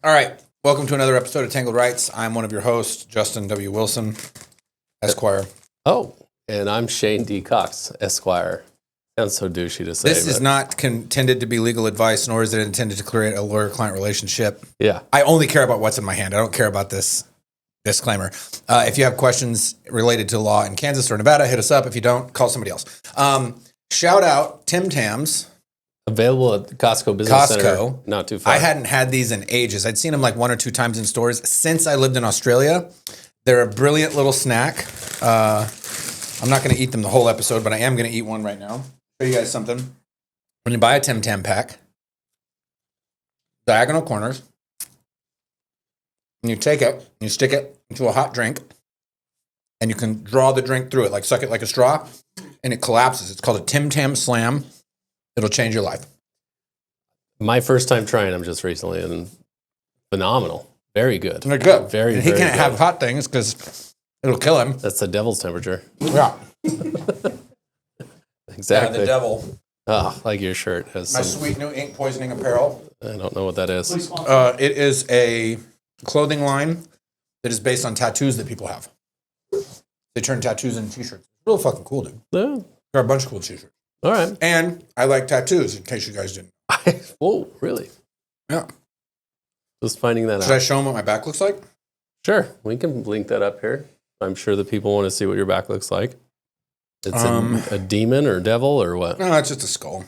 All right. Welcome to another episode of Tangled Rights. I'm one of your hosts, Justin W. Wilson, Esquire. Oh, and I'm Shane D. Cox, Esquire. Sounds so douchey to say. This is not intended to be legal advice, nor is it intended to create a lawyer-client relationship. Yeah. I only care about what's in my hand. I don't care about this disclaimer. If you have questions related to law in Kansas or Nevada, hit us up. If you don't, call somebody else. Shout out Tim Tams. Available at Costco Business Center. Not too far. I hadn't had these in ages. I'd seen them like one or two times in stores since I lived in Australia. They're a brilliant little snack. I'm not going to eat them the whole episode, but I am going to eat one right now. Show you guys something. When you buy a Tim Tam pack, diagonal corners, and you take it, and you stick it into a hot drink, and you can draw the drink through it, like suck it like a straw, and it collapses. It's called a Tim Tam Slam. It'll change your life. My first time trying them just recently, and phenomenal. Very good. They're good. Very, and he very can't good. have hot things because it'll kill him. That's the devil's temperature. Yeah. Exactly. Yeah, the devil. Oh, like your shirt has My some, sweet new ink poisoning apparel. I don't know what that is. It is a clothing line that is based on tattoos that people have. They turn tattoos into t-shirts. It's really fucking cool, dude. Yeah. There are a bunch of cool t-shirts. All right. And I like tattoos, in case you guys didn't. Whoa, really? Yeah. Just finding that Should I out. show them what my back looks like? Sure. We can link that up here. I'm sure the people want to see what your back looks like. It's a demon or devil or what? No, it's just a skull.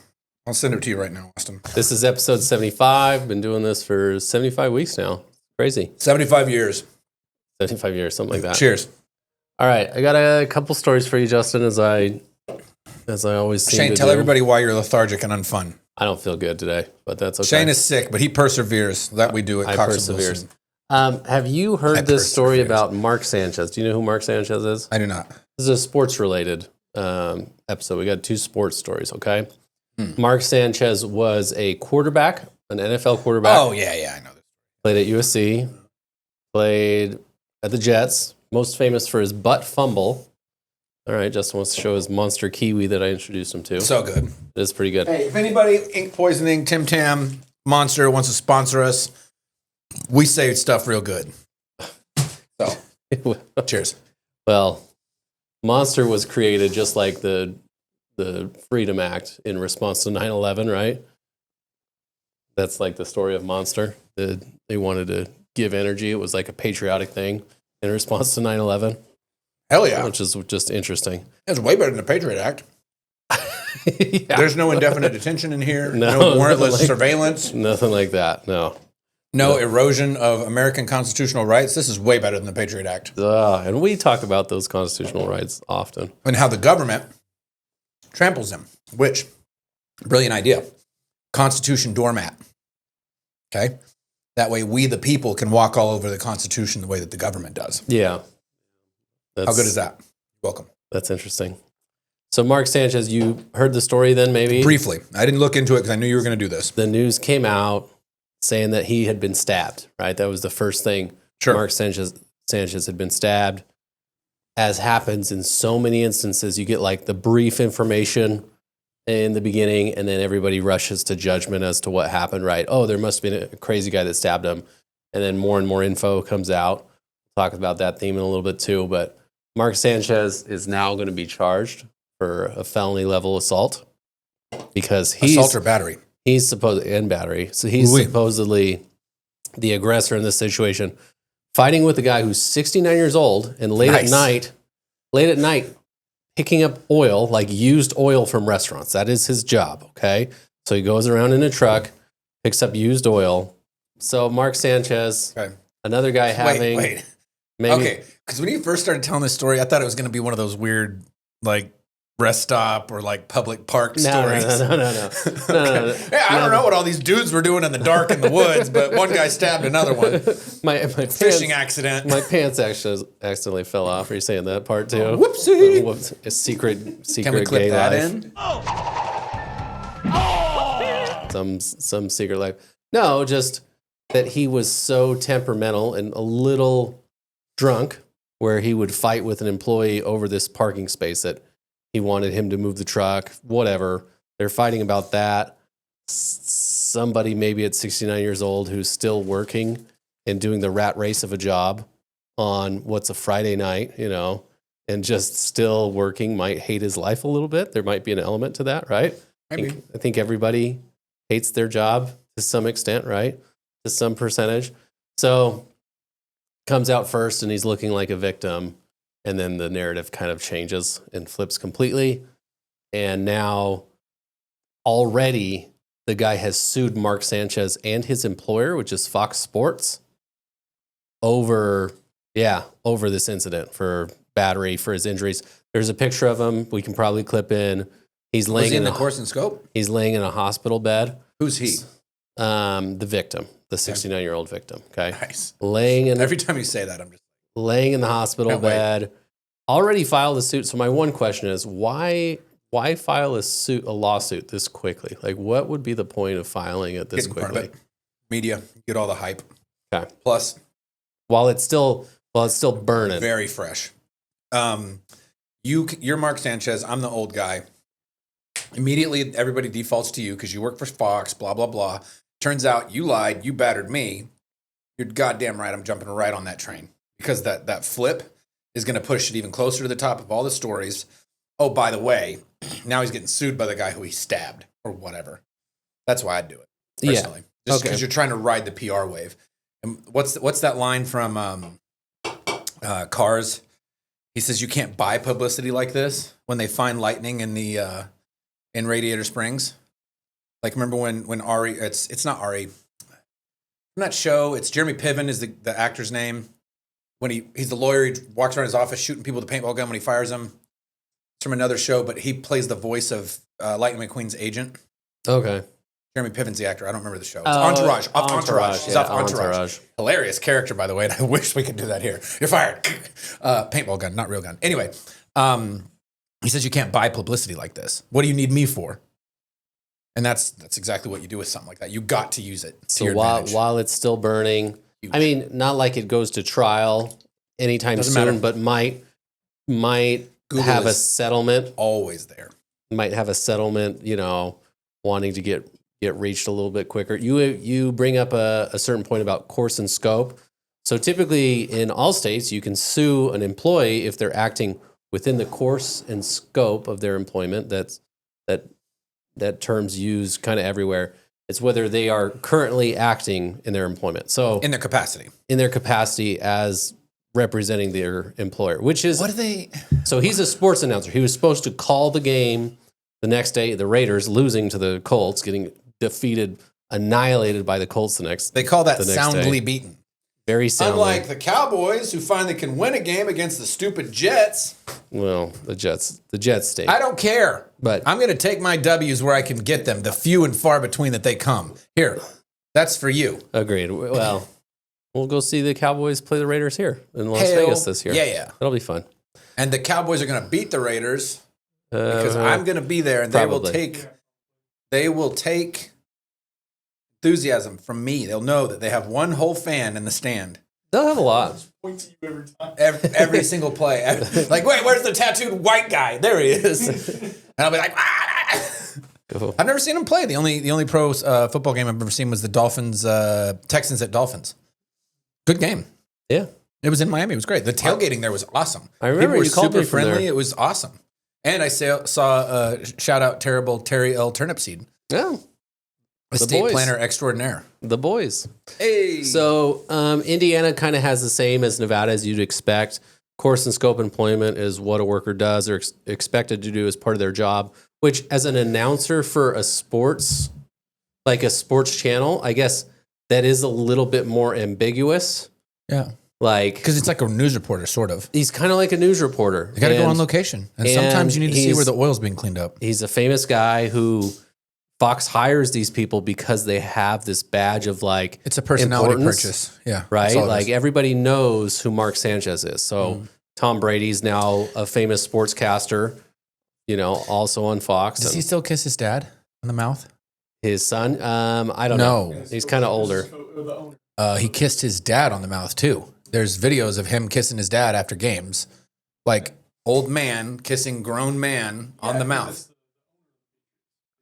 I'll send it to you right now, Austin. This is episode 75. Been doing this for 75 weeks now. Crazy. 75 years. 75 years, something like that. Cheers. All right. I got a couple stories for you, Justin, as I always seem Shane, to tell do. everybody why you're lethargic and unfun. I don't feel good today, but that's okay. Shane is sick, but he perseveres. That we do at I Cox and perseveres. Wilson. Have you heard I this story perseveres. about Mark Sanchez? Do you know who Mark Sanchez is? I do not. This is a sports-related episode. We got two sports stories, okay? Mark Sanchez was a quarterback, an NFL quarterback. Oh, yeah, I know this. Played at USC, played at the Jets, most famous for his butt fumble. All right, Justin wants to show his monster kiwi that I introduced him to. So good. It is pretty good. Hey, if anybody, ink poisoning, Tim Tam, Monster wants to sponsor us, we say stuff real good. So, cheers. Well, Monster was created just like the Freedom Act in response to 9/11, right? That's like the story of Monster. They wanted to give energy. It was like a patriotic thing in response to 9/11. Hell yeah. Which is just interesting. That's way better than the Patriot Act. Yeah. There's no indefinite detention in here. No, No warrantless nothing like- surveillance. Nothing like that, no. No erosion of American constitutional rights. This is way better than the Patriot Act. And we talk about those constitutional rights often. And how the government tramples them, which, brilliant idea. Constitution doormat. Okay? That way we, the people, can walk all over the Constitution the way that the government does. Yeah. How good is that? Welcome. That's interesting. So Mark Sanchez, you heard the story then maybe? Briefly. I didn't look into it because I knew you were going to do this. The news came out saying that he had been stabbed, right? That was the first thing. Sure. Mark Sanchez had been stabbed. As happens in so many instances, you get like the brief information in the beginning, and then everybody rushes to judgment as to what happened, right? Oh, there must have been a crazy guy that stabbed him. And then more and more info comes out. We'll talk about that theme in a little bit too. But Mark Sanchez is now going to be charged for a felony level assault because Assault or battery? He's supposed and battery. So he's supposedly the aggressor in this situation, fighting with a guy who's 69 years old and late at night, picking up oil, like used oil from restaurants. That is his job. Okay, so he goes around in a truck, picks up used oil. So Mark Sanchez, another guy having maybe Okay, because when you first started telling this story, I thought it was going to be one of those weird, like, rest stop or like public park stories. No. Yeah, I don't know what all these dudes were doing in the dark in the woods, but one guy stabbed another one. My Fishing accident. My pants actually accidentally fell off. Are you saying that part too? Whoopsie. Whoops. A secret Can we clip gay that life. in? Some secret life. No, just that he was so temperamental and a little drunk where he would fight with an employee over this parking space that he wanted him to move the truck, whatever. They're fighting about that. somebody maybe at 69 years old who's still working and doing the rat race of a job on what's a Friday night, and just still working might hate his life a little bit. There might be an element to that, right? Maybe. I think everybody hates their job to some extent, right? To some percentage. So comes out first and he's looking like a victim. And then the narrative kind of changes and flips completely. And now already the guy has sued Mark Sanchez and his employer, which is Fox Sports, over this incident for battery, for his injuries. There's a picture of him. We can probably clip in. He's laying Was he in the course and scope? He's laying in a hospital bed. Who's he? The victim, the 69-year-old victim. Okay. Nice. Every time you say that, I'm just laying in the hospital bed. Already filed a suit. So my one question is, why file a lawsuit this quickly? Like, what would be the point of filing it this quickly? Media, get all the hype. Okay. Plus, while it's still burning, very fresh. You're Mark Sanchez. I'm the old guy. Immediately, everybody defaults to you because you work for Fox. Blah blah blah. Turns out you lied. You battered me. You're goddamn right. I'm jumping right on that train because that flip is going to push it even closer to the top of all the stories. Oh, by the way, now he's getting sued by the guy who he stabbed or whatever. That's why I'd do it personally. Yeah. Just because you're trying to ride the PR wave. And what's that line from Cars? He says you can't buy publicity like this when they find lightning in the in Radiator Springs. Like remember when Ari? It's not Ari. I'm not sure. It's Jeremy Piven is the actor's name. When he's the lawyer, he walks around his office shooting people with a paintball gun when he fires them. It's from another show, but he plays the voice of Lightning McQueen's agent. Okay. Jeremy Piven's the actor. I don't remember the show. It's Entourage. Entourage. He's off Entourage. Hilarious character, by the way, and I wish we could do that here. You're fired. Paintball gun, not real gun. Anyway, he says you can't buy publicity like this. What do you need me for? And that's exactly what you do with something like that. You got to use it. So while it's still burning, I mean, not like it goes to trial anytime soon, but might Google have a settlement. Always there. Might have a settlement, wanting to get reached a little bit quicker. You bring up a certain point about course and scope. So typically in all states, you can sue an employee if they're acting within the course and scope of their employment. That term's used kind of everywhere. It's whether they are currently acting in their employment. So in their capacity as representing their employer, which is what are they? So he's a sports announcer. He was supposed to call the game the next day. The Raiders losing to the Colts, getting annihilated by the Colts the next. They call that the next soundly day. Beaten. Very soundly. Unlike the Cowboys, who finally can win a game against the stupid Jets. Well, the Jets stink. I don't care. But I'm going to take my W's where I can get them, the few and far between that they come. Here, that's for you. Agreed. Well, we'll go see the Cowboys play the Raiders here in Las Vegas this year. Yeah. That'll be fun. And the Cowboys are going to beat the Raiders because I'm going to be there, and probably. they will take enthusiasm from me. They'll know that they have one whole fan in the stand. They'll have a lot. Point to you every time. Every single play. Like, wait, where's the tattooed white guy? There he is. And I'll be like, Cool. I've never seen him play. The only pro football game I've ever seen was the Dolphins, Texans at Dolphins. Good game. Yeah. It was in Miami. It was great. The tailgating there was awesome. I remember People you were called super me from friendly. there. It was awesome. And I saw shout out terrible Terry L. Turnipseed. Yeah. Estate boys. planner extraordinaire. The boys. Hey. So Indiana kind of has the same as Nevada as you'd expect. Course and scope employment is what a worker does or expected to do as part of their job, which as an announcer for a sports, like a sports channel, I guess that is a little bit more ambiguous. Yeah. Like, Because it's like a news reporter, sort of. he's kind of like a news reporter. You got to go on location. And sometimes you need to see he's- where the oil's being cleaned up. He's a famous guy who Fox hires these people because they have this badge of like, It's a personality importance, purchase. Yeah. right? that's all it Like is. everybody knows who Mark Sanchez is. So Tom Brady's now a famous sportscaster, also on Fox. Does And he still kiss his dad on the mouth? his son, I don't know. He's kind of older. He kissed his dad on the mouth too. There's videos of him kissing his dad after games. Like old man kissing grown man on the mouth.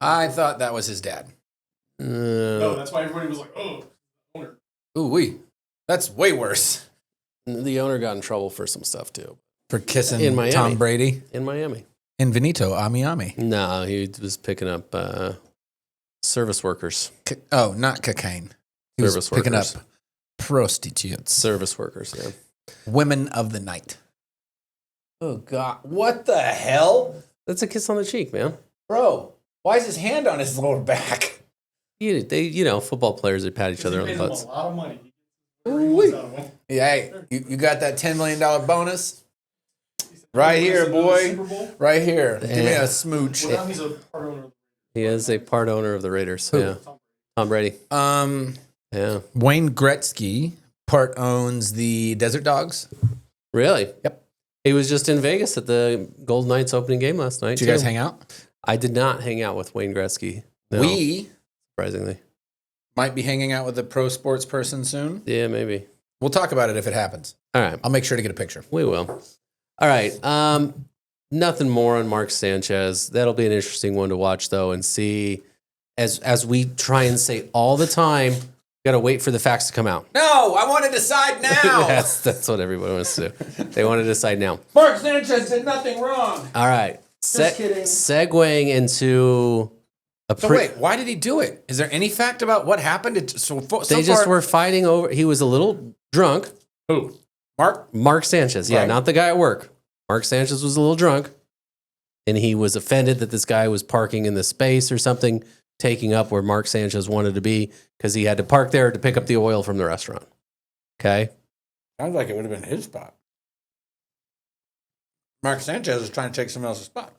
I thought that was his dad. No, that's why everybody was like, "Oh, owner." Ooh, that's way worse. The owner got in trouble for some stuff too. For kissing In Miami. Tom Brady. In Miami. In Venito, Ami. No, he was picking up service workers. Not cocaine. He was Service picking workers. up prostitutes. Service workers, yeah. Women of the night. Oh, God. What the hell? That's a kiss on the cheek, man. Bro, why is his hand on his lower back? Football players, they pat each other on the He paid him butts. a lot of money. He wants out of him. Yeah, hey, you got that $10 million bonus? Right He here, wants another boy. Super Bowl? Right here. Give me Yeah. a smooch. Well, now he's a part owner. He is a part owner of the Raiders. Who? Yeah. Tom Brady. Yeah. Wayne Gretzky part owns the Desert Dogs. Really? Yep. He was just in Vegas at the Golden Knights opening game last night. Did you guys hang out? I did not hang out with Wayne Gretzky. No, We surprisingly. might be hanging out with a pro sports person soon. Yeah, maybe. We'll talk about it if it happens. All right. I'll make sure to get a picture. We will. All right. Nothing more on Mark Sanchez. That'll be an interesting one to watch, though, and see. As we try and say all the time, got to wait for the facts to come out. No, I want to decide now. That's what everybody wants to do. They want to decide now. Mark Sanchez did nothing wrong. All right. kidding. Segueing into a So wait, why did he do it? Is there any fact about what happened? They just were fighting over. He was a little drunk. Who? Mark? Mark Sanchez. Yeah, Right. not the guy at work. Mark Sanchez was a little drunk, and he was offended that this guy was parking in the space or something, taking up where Mark Sanchez wanted to be because he had to park there to pick up the oil from the restaurant. Okay. Sounds like it would have been his spot. Mark Sanchez is trying to take someone else's spot.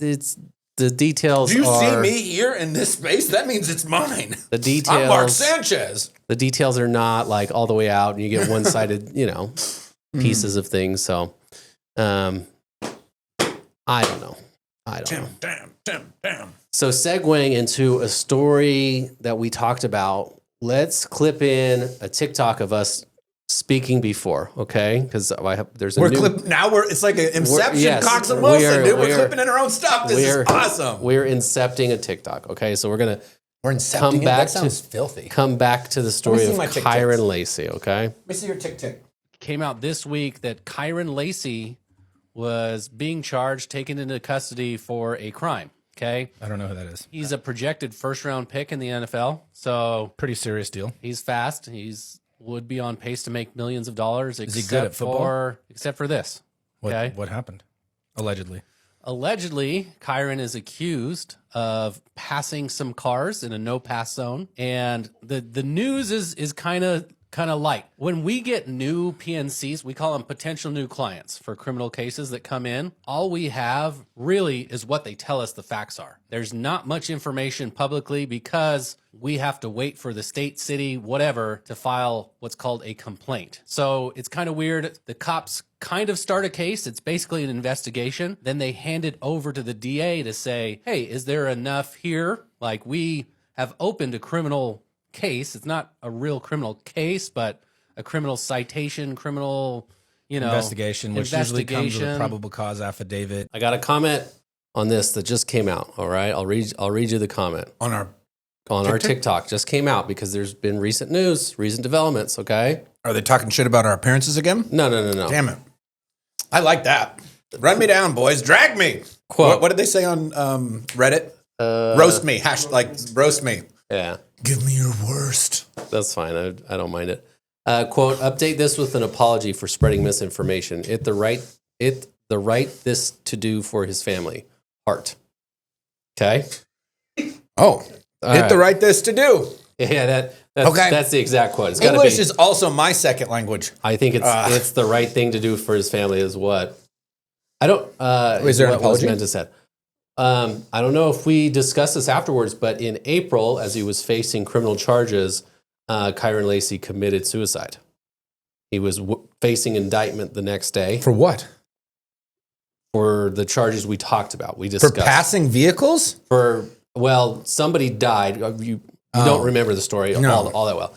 It's the details. Do you see are, me here in this space? That means it's mine. The details. I'm Mark Sanchez. The details are not like all the way out, and you get one-sided, pieces of things. So, I don't know. Damn. So segueing into a story that we talked about, let's clip in a TikTok of us speaking before, okay? Because there's a It's like an Inception, yes, Cox and we Wilson, are- dude. we We're are- clipping in our own stuff. This is awesome. We're incepting a TikTok, okay? So we're gonna We're incepting come it? back That sounds filthy. come back to the story see of my TikToks. Kyren Lacy, okay? Let me see your tick. Came out this week that Kyren Lacy was being charged, taken into custody for a crime. Okay. I don't know who that is. He's a projected first-round pick in the NFL. So Pretty serious deal. he's fast. Would be on pace to make millions of dollars. he good at football? Except for this. Okay. What happened? Allegedly. Allegedly, Kyren is accused of passing some cars in a no-pass zone. And the news is kind of light. When we get new PNCs, we call them potential new clients for criminal cases that come in. All we have really is what they tell us the facts are. There's not much information publicly because we have to wait for the state, city, whatever to file what's called a complaint. So it's kind of weird. The cops kind of start a case. It's basically an investigation. Then they hand it over to the DA to say, hey, is there enough here? Like, we have opened a criminal case. It's not a real criminal case, but a criminal citation, criminal, Investigation, which usually comes with a investigation. probable cause affidavit. I got a comment on this that just came out. All right, I'll read you the comment On our on our TikTok. Just came out because there's been recent news, recent developments. Okay, Are they talking shit about our appearances again? no. Damn it. I like that. Run me down, boys. Drag me. Quote. What did they say on Reddit? Roast me. Roast me. Yeah, Give me your worst. that's fine. I don't mind it. Quote: Update this with an apology for spreading misinformation. The right this to do for his family. Heart. Okay. Oh, All hit right. the right this to do. Yeah, that's Okay. That's the exact quote. It's got to English be. is also my second language. I think it's the right thing to do for his family. Is what I don't. Is there an what was apology? meant to say? I don't know if we discussed this afterwards, but in April, as he was facing criminal charges, Kyren Lacy committed suicide. He was facing indictment the next day For what? for the charges we talked about. We For discussed passing vehicles? somebody died. You don't remember the story No. all that well.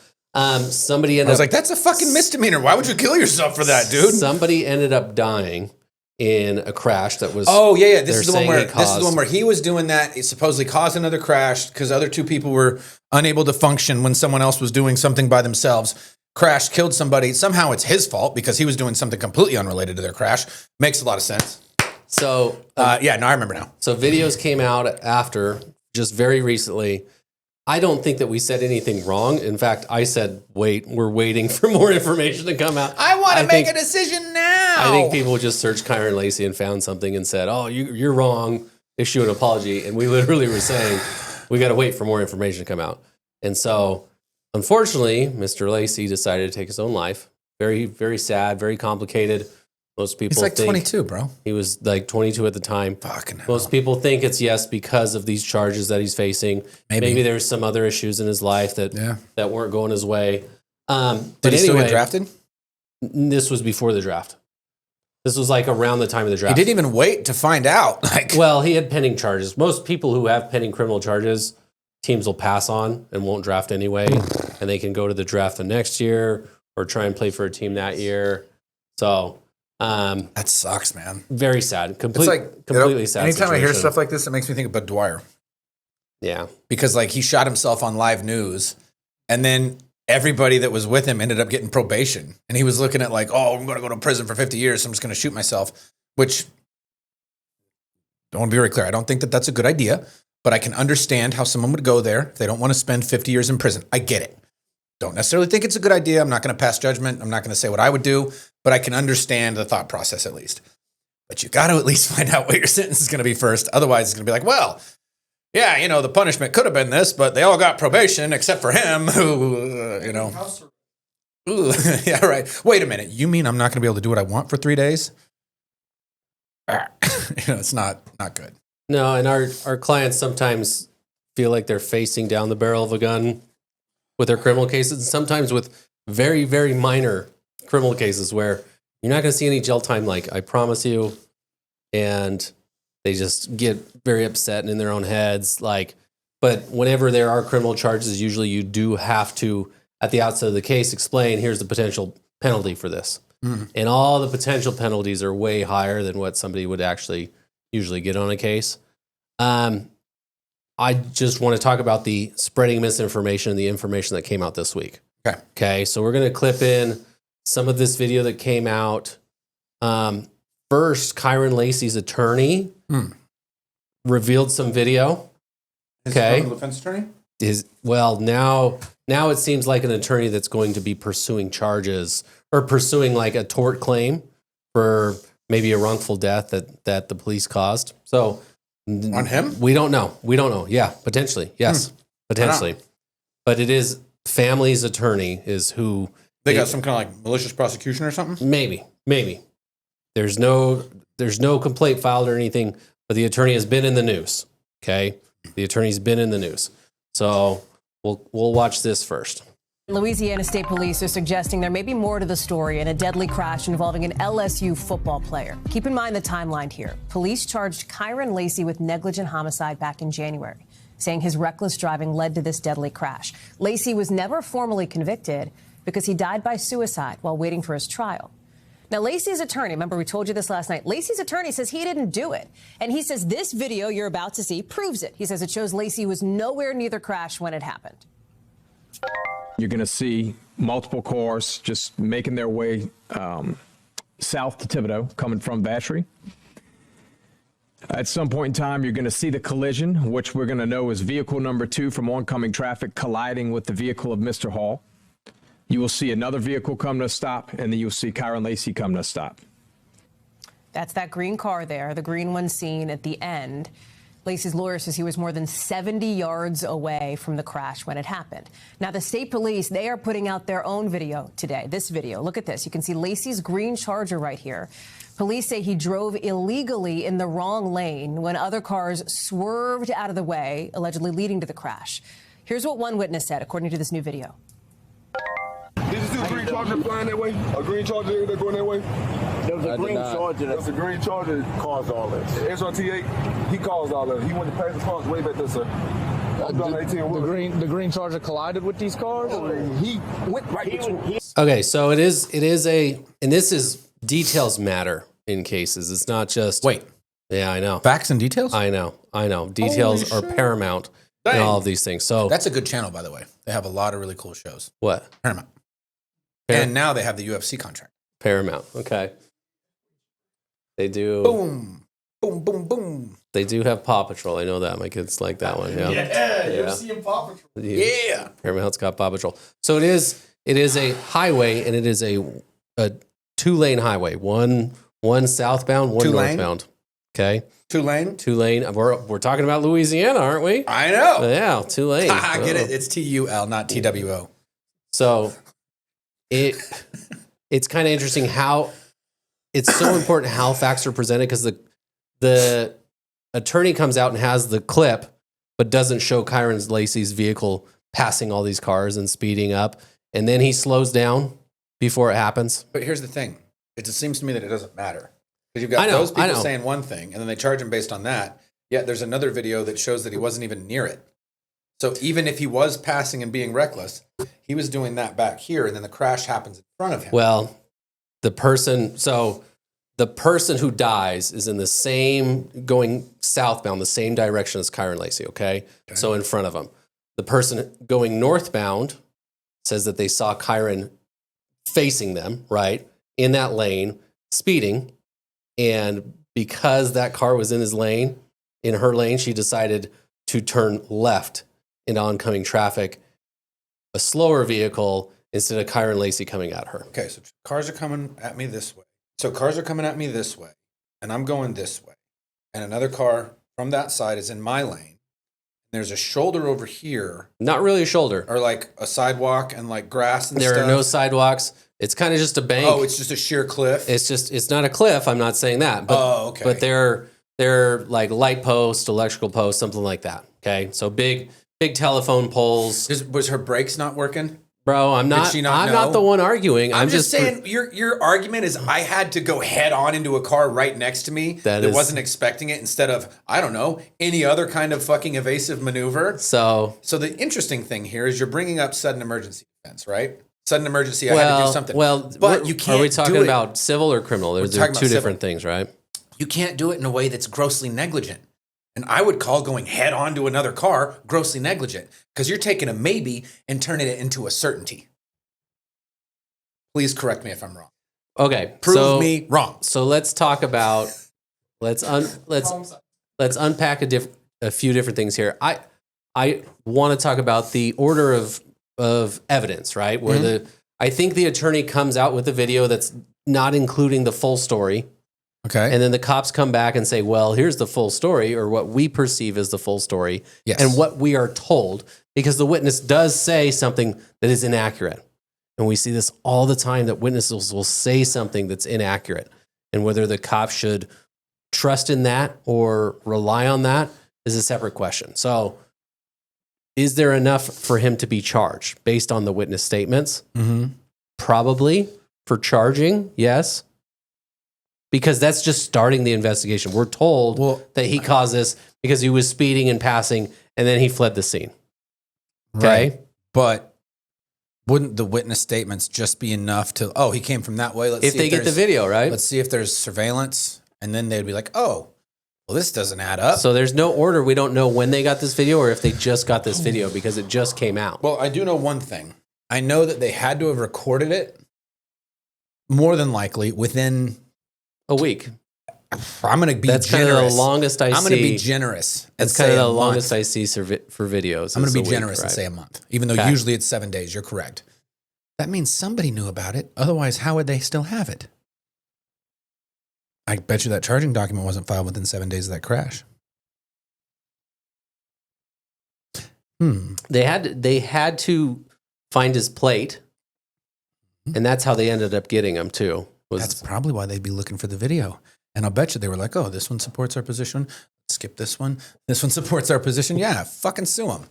Somebody I ended was up like, that's a fucking misdemeanor. Why would you kill yourself for that, dude? Somebody ended up dying in a crash that was. Oh yeah. This they're is the one saying where he caused. he was doing that. It supposedly caused another crash because other two people were unable to function when someone else was doing something by themselves. Crashed, killed somebody. Somehow it's his fault because he was doing something completely unrelated to their crash. Makes a lot of sense. So yeah, no, I remember now. So videos came out after, just very recently. I don't think that we said anything wrong. In fact, I said, wait, we're waiting for more information to come out. I want to make a decision now. I think people just searched Kyren Lacy and found something and said, oh, you're wrong, issue an apology. And we literally were saying, we got to wait for more information to come out. And so, unfortunately, Mr. Lacy decided to take his own life. Very, very sad, very complicated. Most people He's like think 22, bro. he was like 22 at the time. Fucking hell. Most people think it's yes because of these charges that he's facing. Maybe there's some other issues in his life that weren't going his way. Did he still get drafted? This was before the draft. This was like around the time of the draft. He didn't even wait to find out. Well, he had pending charges. Most people who have pending criminal charges, teams will pass on and won't draft anyway, and they can go to the draft the next year or try and play for a team that year. So that sucks, man. very sad. It's Completely sad. Anytime I hear situation. stuff like this, it makes me think of Bud Dwyer. Yeah. Because like he shot himself on live news, and then everybody that was with him ended up getting probation. And he was looking at like, oh, I'm going to go to prison for 50 years, so I'm just going to shoot myself, which I want to be very clear. I don't think that that's a good idea, but I can understand how someone would go there if they don't want to spend 50 years in prison. I get it. Don't necessarily think it's a good idea. I'm not going to pass judgment. I'm not going to say what I would do, but I can understand the thought process at least. But you got to at least find out what your sentence is going to be first. Otherwise, it's going to be like, well, yeah, you know, the punishment could have been this, but they all got probation except for him who, you know. Ooh, yeah, right. Wait a minute. You mean I'm not going to be able to do what I want for 3 days? You know, it's not good. No, and our clients sometimes feel like they're facing down the barrel of a gun with their criminal cases, and sometimes with very, very minor criminal cases where you're not going to see any jail time, like I promise you, and they just get very upset and in their own heads. But whenever there are criminal charges, usually you do have to, at the outset of the case, explain, here's the potential penalty for this. And all the potential penalties are way higher than what somebody would actually usually get on a case. I just want to talk about the spreading misinformation and the information that came out this week. Okay. So we're going to clip in some of this video that came out. First, Kyren Lacy's attorney revealed some video. Okay. Is defense attorney? Now it seems like an attorney that's going to be pursuing charges or pursuing like a tort claim for maybe a wrongful death that the police caused. So on him? We don't know. Yeah, potentially. Yes, potentially. But it is family's attorney is who they got some kind of like malicious prosecution or something? Maybe. There's no complaint filed or anything, but the attorney has been in the news. Okay? The attorney's been in the news. So we'll watch this first. Louisiana State Police are suggesting there may be more to the story in a deadly crash involving an LSU football player. Keep in mind the timeline here. Police charged Kyren Lacy with negligent homicide back in January, saying his reckless driving led to this deadly crash. Lacy was never formally convicted because he died by suicide while waiting for his trial. Now, Lacy's attorney, remember we told you this last night, Lacy's attorney says he didn't do it. And he says this video you're about to see proves it. He says it shows Lacy was nowhere near the crash when it happened. You're going to see multiple cars just making their way south to Thibodaux, coming from Vacherie. At some point in time, you're going to see the collision, which we're going to know is vehicle number 2 from oncoming traffic colliding with the vehicle of Mr. Hall. You will see another vehicle come to a stop, and then you'll see Kyren Lacy come to a stop. That's that green car there, the green one seen at the end. Lacy's lawyer says he was more than 70 yards away from the crash when it happened. Now, the state police, they are putting out their own video today. This video, look at this. You can see Lacy's green Charger right here. Police say he drove illegally in the wrong lane when other cars swerved out of the way, allegedly leading to the crash. Here's what one witness said, according to this new video. Did you see a green Charger flying that way? A green Charger that going that way? There was a green Charger There was a green Charger that caused all this. SRT8, he caused all that. He went to pass the cars way back there, sir. The green Charger collided with these cars? He went right into it. Okay, so it is and this is details matter in cases. It's not just Wait, Yeah, I know. facts and details? I know. Details are paramount in all of these things. So That's a good channel, by the way. They have a lot of really cool shows. what? Paramount. And now they have the UFC contract. Paramount. Okay. They do. Boom. Boom, boom, boom. They do have Paw Patrol. I know that. My kids like that one. Yeah. You're seeing Paw Patrol. Yeah. Paramount's got Paw Patrol. So it is a highway, and it is a 2-lane highway. One southbound, one Two-lane? northbound. Okay. 2-lane? 2-lane. We're talking about Louisiana, aren't we? I know. Yeah, 2 lanes. I get it. It's TUL, not TWO. So it's kind of interesting how it's so important how facts are presented, because the attorney comes out and has the clip, but doesn't show Kyren Lacy's vehicle passing all these cars and speeding up, and then he slows down before it happens. But here's the thing. It just seems to me that it doesn't matter. Because you've got those people saying one thing, and then they charge him based on that. Yet there's another video that shows that he wasn't even near it. So even if he was passing and being reckless, he was doing that back here, and then the crash happens in front of him. Well, the person who dies is in the same, going southbound, the same direction as Kyren Lacy, okay? So in front of him. The person going northbound says that they saw Kyren facing them, right, in that lane, speeding. And because that car was in her lane, she decided to turn left into oncoming traffic, a slower vehicle, instead of Kyren Lacy coming at her. Okay, so cars are coming at me this way. And I'm going this way. And another car from that side is in my lane. There's a shoulder over here. Not really a shoulder. Or like a sidewalk and like grass and stuff. There are no sidewalks. It's kind of just a bank. Oh, it's just a sheer cliff? It's not a cliff. I'm not saying that. But, okay. But they're like light posts, electrical posts, something like that. Okay. So big telephone poles. Was her brakes not working? Bro, I'm not the one arguing. I'm just saying your argument is I had to go head on into a car right next to me that wasn't expecting it, instead of, I don't know, any other kind of fucking evasive maneuver. So the interesting thing here is you're bringing up sudden emergency defense, right? Sudden emergency, I had to do something. Well, but you can't. Are we talking about civil or criminal? There's two different things, right? You can't do it in a way that's grossly negligent. And I would call going head on to another car grossly negligent, because you're taking a maybe and turning it into a certainty. Please correct me if I'm wrong. Okay, prove me wrong. So let's talk about let's unpack a few different things here. I want to talk about the order of evidence, right? Where I think the attorney comes out with a video that's not including the full story. Okay. And then the cops come back and say, well, here's the full story, or what we perceive as the full story, and what we are told, because the witness does say something that is inaccurate. And we see this all the time, that witnesses will say something that's inaccurate. And whether the cops should trust in that or rely on that is a separate question. So is there enough for him to be charged based on the witness statements? Mm-hmm. Probably. For charging, yes. Because that's just starting the investigation. We're told that he caused this because he was speeding and passing, and then he fled the scene. Okay? Right. But wouldn't the witness statements just be enough to, he came from that way? If they get the video, right? Let's see if there's surveillance. And then they'd be like, well, this doesn't add up. So there's no order. We don't know when they got this video or if they just got this video because it just came out. Well, I do know one thing. I know that they had to have recorded it more than likely within a week. I'm going to be That's generous. Kind of the longest I see. I'm going to be generous. That's kind of the longest I see for videos. I'm going to be generous and say a month, even though usually it's 7 days. You're correct. That means somebody knew about it. Otherwise, how would they still have it? I bet you that charging document wasn't filed within 7 days of that crash. They had to find his plate, and that's how they ended up getting him too. That's probably why they'd be looking for the video. And I'll bet you they were like, this one supports our position. Skip this one. This one supports our position. Yeah, fucking sue them.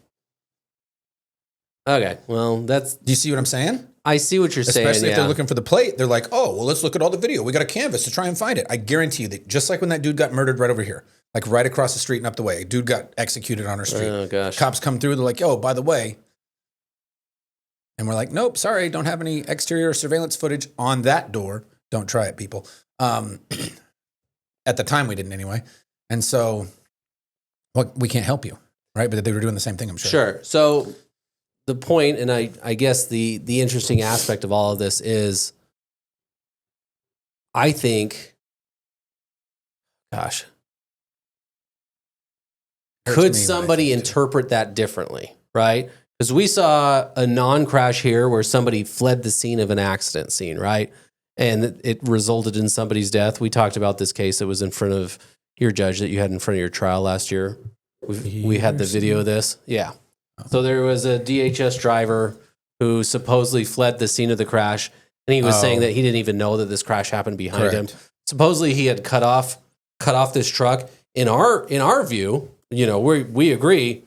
Okay, well, do you see what I'm saying? I see what you're saying. Especially if they're looking for the plate. They're like, let's look at all the video. We got a canvas to try and find it. I guarantee you that just like when that dude got murdered right over here, like right across the street and up the way, a dude got executed on our street. Oh, gosh. Cops come through. They're like, by the way. And we're like, nope, sorry. Don't have any exterior surveillance footage on that door. Don't try it, people. At the time, we didn't anyway. And so, well, we can't help you, right? But they were doing the same thing, I'm sure. Sure. So the point, and I guess the interesting aspect of all of this is, I think, gosh, could somebody interpret that differently, right? Because we saw a non-crash here where somebody fled the scene of an accident scene, right? And it resulted in somebody's death. We talked about this case that was in front of your judge that you had in front of your trial last year. We had the video of this. Yeah. So there was a DHS driver who supposedly fled the scene of the crash, and he was saying that he didn't even know that this crash happened behind him. Supposedly he had cut off this truck. In our view, we agree.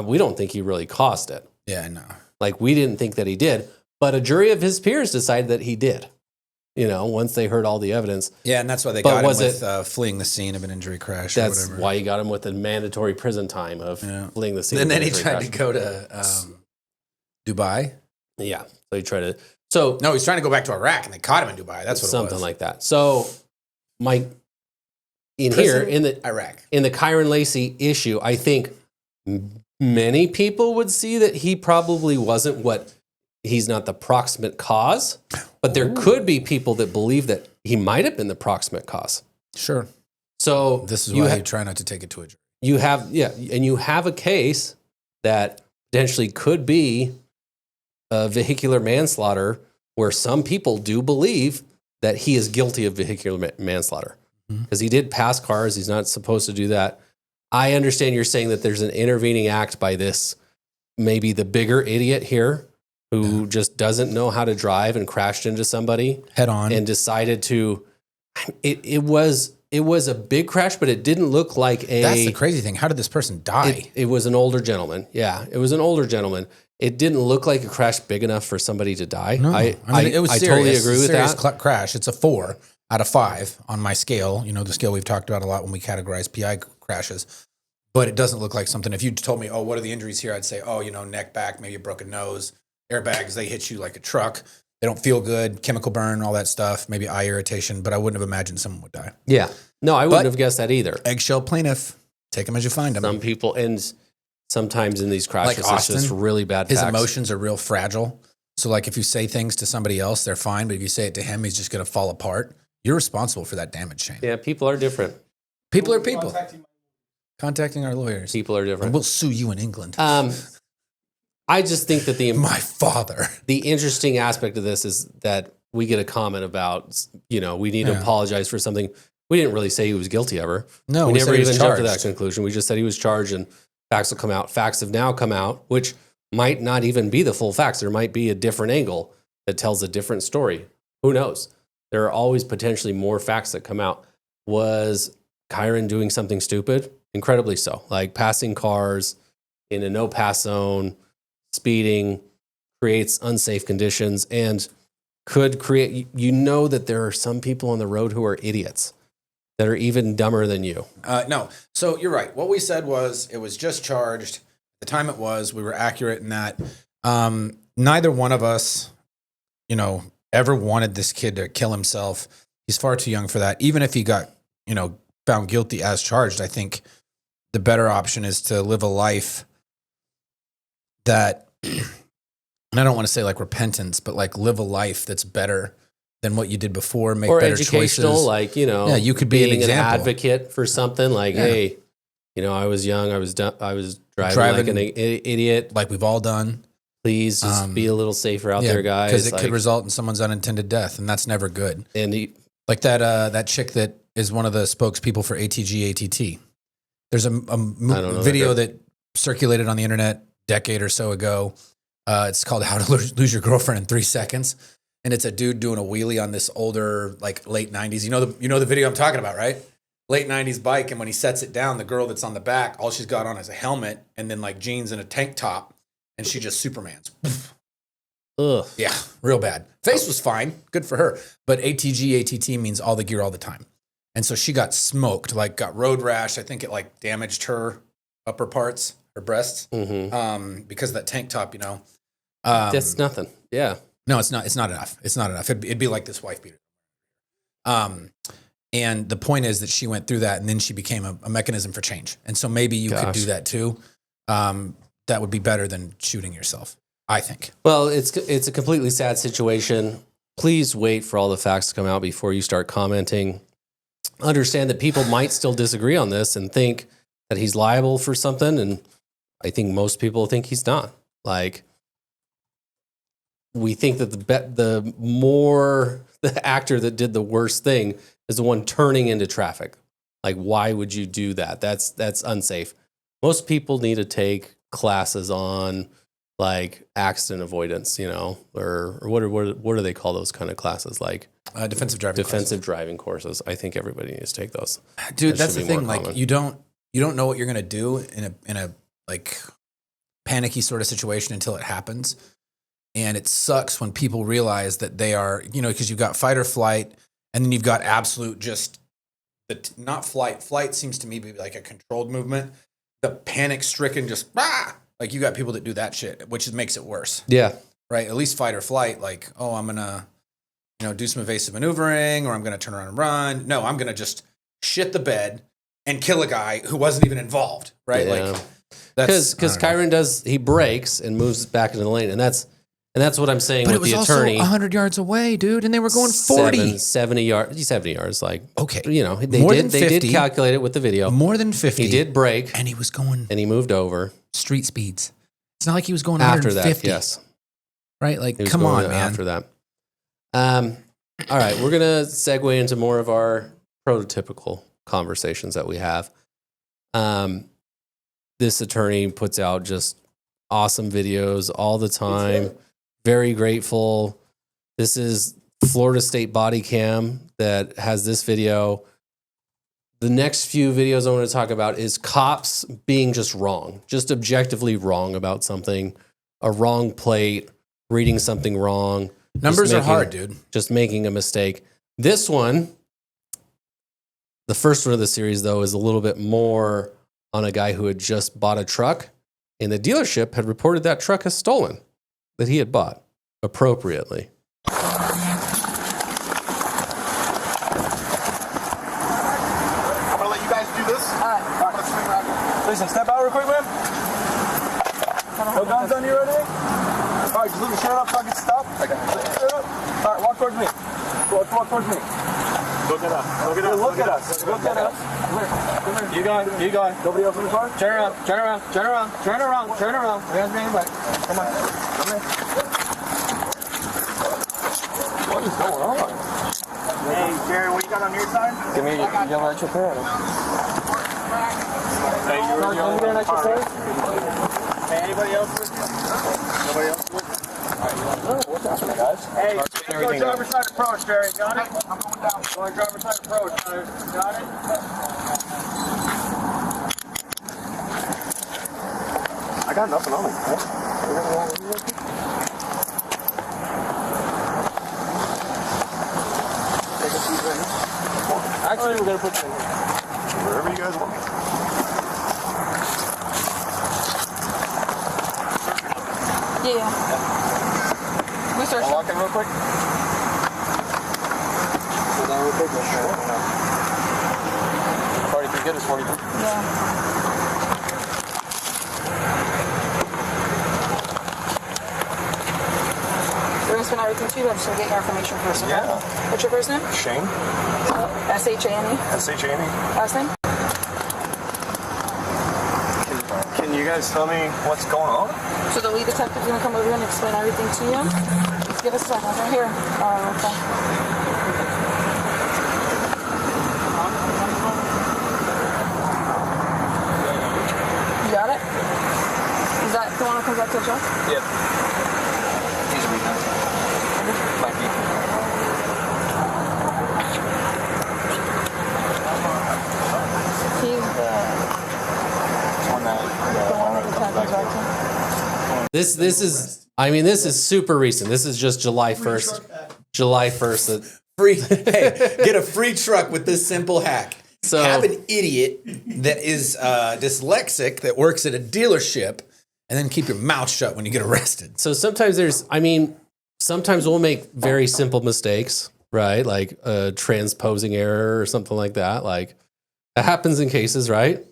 We don't think he really caused it. Yeah, no. Like, we didn't think that he did, but a jury of his peers decided that he did. Once they heard all the evidence. Yeah, and that's why they got him with fleeing the scene of an injury crash. That's or whatever. why you got him with a mandatory prison time of fleeing the scene. And of then an he injury tried crash. to go to Dubai. Yeah, so he tried to. So no, he's trying to go back to Iraq, and they caught him in Dubai. That's what something it was. like that. So, Mike, in Iraq, in the Kyren Lacy issue, I think many people would see that he probably wasn't he's not the proximate cause, but there could be people that believe that he might have been the proximate cause. Sure. So this is why you try not to take it to a jury. You have a case that potentially could be a vehicular manslaughter, where some people do believe that he is guilty of vehicular manslaughter because he did pass cars. He's not supposed to do that. I understand you're saying that there's an intervening act by this, maybe the bigger idiot here who just doesn't know how to drive and crashed into somebody head on and decided to. It was a big crash, but it didn't look like a. That's the crazy thing. How did this person die? It was an older gentleman. Yeah, it was an older gentleman. It didn't look like a crash big enough for somebody to die. No. I it was I serious. totally agree with serious that. Crash. It's a 4 out of 5 on my scale. The scale we've talked about a lot when we categorize PI crashes. But it doesn't look like something. If you told me, what are the injuries here? I'd say, neck, back, maybe a broken nose, airbags. They hit you like a truck. They don't feel good. Chemical burn, all that stuff. Maybe eye irritation. But I wouldn't have imagined someone would die. Yeah. No, I wouldn't have guessed that either. Eggshell plaintiff. Take them as you find them. Some people, and sometimes in these crashes, like Austin, it's just really bad his facts. emotions are real fragile. So like if you say things to somebody else, they're fine. But if you say it to him, he's just going to fall apart. You're responsible for that damage, Shane. Yeah, people are different. People are people. Contacting our lawyers. People are different. And we'll sue you in England. I just think that my father. The interesting aspect of this is that we get a comment about, we need to apologize for something. We didn't really say he was guilty ever. No, we never even jumped to that charged. conclusion. We just said he was charged and facts will come out. Facts have now come out, which might not even be the full facts. There might be a different angle that tells a different story. Who knows? There are always potentially more facts that come out. Was Kyren doing something stupid? Incredibly so. Like passing cars in a no-pass zone, speeding, creates unsafe conditions, and could create, that there are some people on the road who are idiots that are even dumber than you. No. So you're right. What we said was it was just charged. The time it was, we were accurate in that. Neither one of us, ever wanted this kid to kill himself. He's far too young for that. Even if he got, found guilty as charged, I think the better option is to live a life that, and I don't want to say like repentance, but like live a life that's better than what you did before, make better educational, choices. Like, you could be being an example. Advocate for something like, hey, I was young, I was driving like an idiot. Like we've all done. Please just be a little safer out there, guys. Because it could result in someone's unintended death, and that's never good. And like that chick that is one of the spokespeople for ATT. There's a video that circulated on the internet a decade or so ago. It's called How to Lose Your Girlfriend in 3 Seconds. And it's a dude doing a wheelie on this older, like late 90s. You know the video I'm talking about, right? Late 90s bike. And when he sets it down, the girl that's on the back, all she's got on is a helmet and then like jeans and a tank top. And she just Supermans. Ugh. Yeah, real bad. Face was fine. Good for her. But ATT means all the gear all the time. And so she got smoked, like got road rash. I think it like damaged her upper parts, her breasts, because of that tank top, That's nothing. Yeah. No, it's not. It's not enough. It's not enough. It'd be like this wife beater. And the point is that she went through that and then she became a mechanism for change. And so maybe you could do that too. That would be better than shooting yourself, I think. Well, it's a completely sad situation. Please wait for all the facts to come out before you start commenting. Understand that people might still disagree on this and think that he's liable for something. And I think most people think he's not. Like, we think that the actor that did the worst thing is the one turning into traffic. Like, why would you do that? That's unsafe. Most people need to take classes on like accident avoidance, or what do they call those kind of classes? Like defensive driving courses. I think everybody needs to take those. Dude, that's the thing. Like, you don't know what you're gonna do in a like panicky sort of situation until it happens. And it sucks when people realize that they are, because you've got fight or flight, and then you've got absolute just not flight. Flight seems to me to be like a controlled movement. The panic stricken, just like you got people that do that shit, which makes it worse. Yeah, right. At least fight or flight, like, oh, I'm gonna, do some evasive maneuvering, or I'm gonna turn around and run. No, I'm gonna just shit the bed and kill a guy who wasn't even involved. Right? Yeah. Like, because Kyren he breaks and moves back into the lane, and that's what I'm saying with the attorney. But it was also 100 yards away, dude, and they were going 40. 70 yards, like, okay. They did calculate it with the video. More than 50. He did break. And he was going. And he moved over. Street speeds. It's not like he was going after 150. that, yes. Right? Like, come on, man. After that. All right, we're going to segue into more of our prototypical conversations that we have. This attorney puts out just awesome videos all the time. Very grateful. This is Florida State Body Cam that has this video. The next few videos I want to talk about is cops being just wrong, just objectively wrong about something, a wrong plate, reading something wrong. Numbers are hard, dude. Just making a mistake. This one, the first one of the series, though, is a little bit more on a guy who had just bought a truck, and the dealership had reported that truck as stolen that he had bought appropriately. I'm gonna let you guys do this. All right, let's swing around. Listen, step out real quick, man. No guns on you or anything? All right, just leave your shirt up so I can stop. Okay. All right, walk towards me. Walk towards me. Look at us. Look at us. Look at us. Look at us. Come here. You going. Nobody else in the car? Turn around. Turn around. Turn around. Turn around. Turn around. You guys bring it back. Come on. Come here. What is going on? Hey, Jared, what you got on your side? Give me your extra pair. Hey, you're get an extra pair? Hey, anybody else with you? Nobody else with you? What's happening, guys? Hey, go driver's side approach, Jerry. Got it? I'm going down. Going driver's side approach. Got it? I got nothing on me. Take a seat right here. Actually, we're going to put you in here. Wherever you guys want me. Yeah. I'll lock in real quick. Hold on real quick. 43 good is 43. Yeah. We're going to spend everything to you. I'm just going to get your information first. Okay? Yeah. What's your first name? Shane. S-H-A-N-E. S-H-A-N-E. Last name? Can you guys tell me what's going on? So the lead detective's going to come over here and explain everything to you. Just give us a second. Right here. All right, okay. You got it? Is that the one that comes out to the truck? Yep. He's reading it. Might be. He's the one that the detective's out to. This is super recent. This is just July 1st. July 1st. Hey, get a free truck with this simple hack. So have an idiot that is dyslexic that works at a dealership, and then keep your mouth shut when you get arrested. So sometimes sometimes we'll make very simple mistakes, right? Like a transposing error or something like that. Like that happens in cases, right?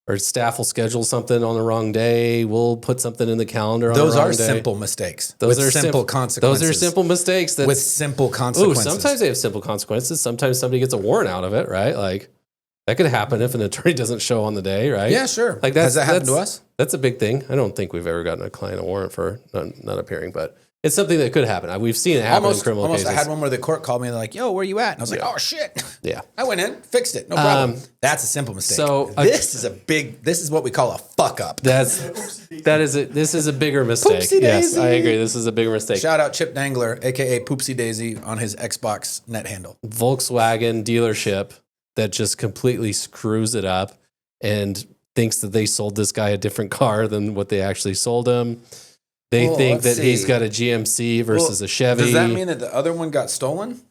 Or staff will schedule something on the wrong day. We'll put something in the calendar on the wrong day. Those are simple mistakes. Those with are simple consequences. Those are simple mistakes. With simple consequences. Sometimes they have simple consequences. Sometimes somebody gets a warrant out of it, right? Like that could happen if an attorney doesn't show on the day, right? Yeah, sure. Like has that happened to us? That's a big thing. I don't think we've ever gotten a client a warrant for not appearing, but it's something that could happen. We've seen it happen in criminal cases. I had one where the court called me and they're like, yo, where you at? And I was like, oh, shit. Yeah. I went in, fixed it. No problem. That's a simple mistake. So this is what we call a fuck up. This is a bigger mistake. Poopsie yes, daisy. I agree. This is a bigger mistake. Shout out Chip Dangler, a.k.a. Poopsie Daisy, on his Xbox net handle. Volkswagen dealership that just completely screws it up and thinks that they sold this guy a different car than what they actually sold him. They think that he's got a GMC versus a Chevy. Does that mean that the other one got stolen?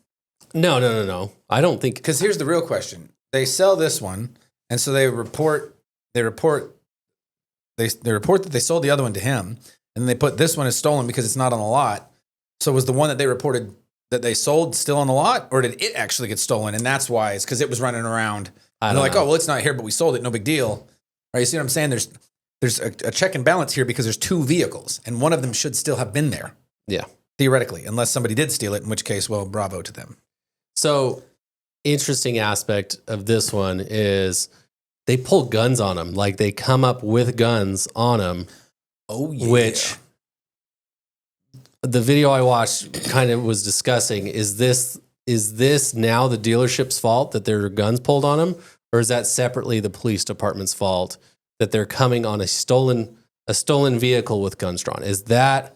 No. I don't think. Because here's the real question. They sell this one, and so they report that they sold the other one to him, and they put this one as stolen because it's not on the lot. So was the one that they reported that they sold still on the lot, or did it actually get stolen? And that's why it's because it was running around. And they're like, oh, well, it's not here, but we sold it. No big deal. Right? You see what I'm saying? There's a check and balance here because there's two vehicles, and one of them should still have been there. Yeah. Theoretically, unless somebody did steal it, in which case, well, bravo to them. So, interesting aspect of this one is they pull guns on them. Like they come up with guns on them. Oh, yeah. Which the video I watched kind of was discussing. Is this now the dealership's fault that there are guns pulled on them? Or is that separately the police department's fault that they're coming on a stolen vehicle with guns drawn? Is that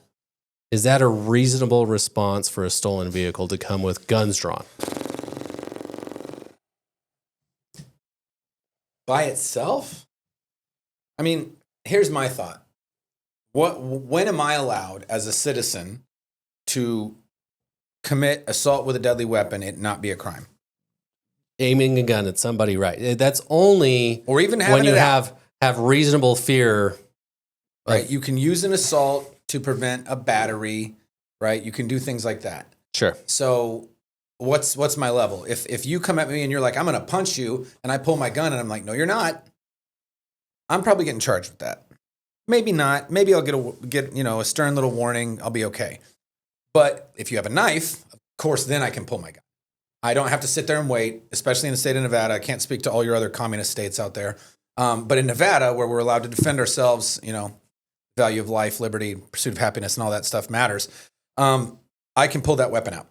a reasonable response for a stolen vehicle to come with guns drawn? By itself? I mean, here's my thought. When am I allowed as a citizen to commit assault with a deadly weapon and not be a crime? Aiming a gun at somebody, right? That's only or even when you have reasonable fear. Right. You can use an assault to prevent a battery, right? You can do things like that. Sure. So what's my level? If you come at me and you're like, I'm going to punch you, and I pull my gun and I'm like, no, you're not. I'm probably getting charged with that. Maybe not. Maybe I'll get a stern little warning. I'll be okay. But if you have a knife, of course, then I can pull my gun. I don't have to sit there and wait, especially in the state of Nevada. I can't speak to all your other communist states out there. But in Nevada, where we're allowed to defend ourselves, value of life, liberty, pursuit of happiness, and all that stuff matters. I can pull that weapon out.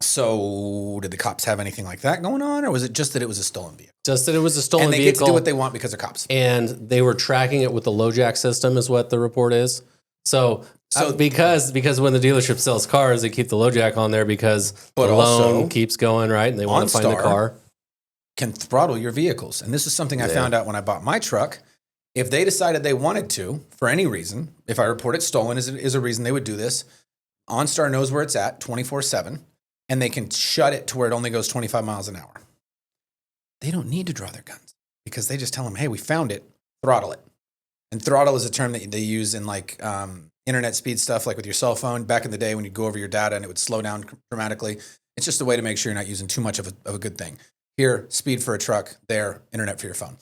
So did the cops have anything like that going on? Or was it just that it was a stolen vehicle? Just that it was a stolen vehicle. And they get to do what they want because they're cops. And they were tracking it with the LoJack system is what the report is. So because when the dealership sells cars, they keep the LoJack on there because the loan keeps going, right? And they want to find the car. Can throttle your vehicles. And this is something I found out when I bought my truck. If they decided they wanted to, for any reason, if I report it stolen is a reason they would do this, OnStar knows where it's at 24/7, and they can shut it to where it only goes 25 miles an hour. They don't need to draw their guns because they just tell them, hey, we found it, throttle it. And throttle is a term that they use in like internet speed stuff, like with your cell phone. Back in the day when you go over your data and it would slow down dramatically. It's just a way to make sure you're not using too much of a good thing. Here, speed for a truck. There, internet for your phone.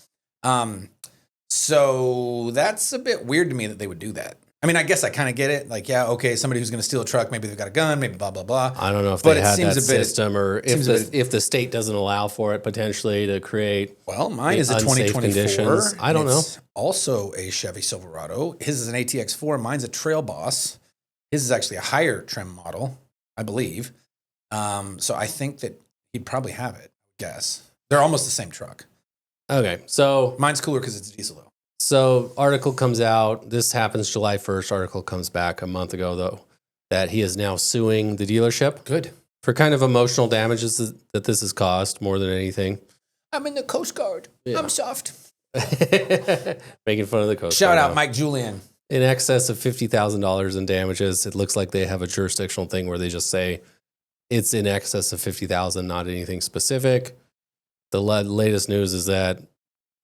So that's a bit weird to me that they would do that. I mean, I guess I kind of get it. Like, yeah, okay, somebody who's going to steal a truck, maybe they've got a gun, maybe blah, blah, blah. I don't know if they had that system or if the state doesn't allow for it potentially to create Well, mine is a 2024. Conditions. I don't know. Also a Chevy Silverado. His is an ATX4. Mine's a Trail Boss. His is actually a higher trim model, I believe. So I think that he'd probably have it, I guess. They're almost the same truck. Okay, so mine's cooler because it's diesel, though. So article comes out. This happens July 1st. Article comes back a month ago, though, that he is now suing the dealership. Good. For kind of emotional damages that this has caused more than anything. I'm in the Coast Guard. Yeah. I'm soft. Making fun of the Coast Guard. Shout out Mike Julian. In excess of $50,000 in damages. It looks like they have a jurisdictional thing where they just say it's in excess of $50,000, not anything specific. The latest news is that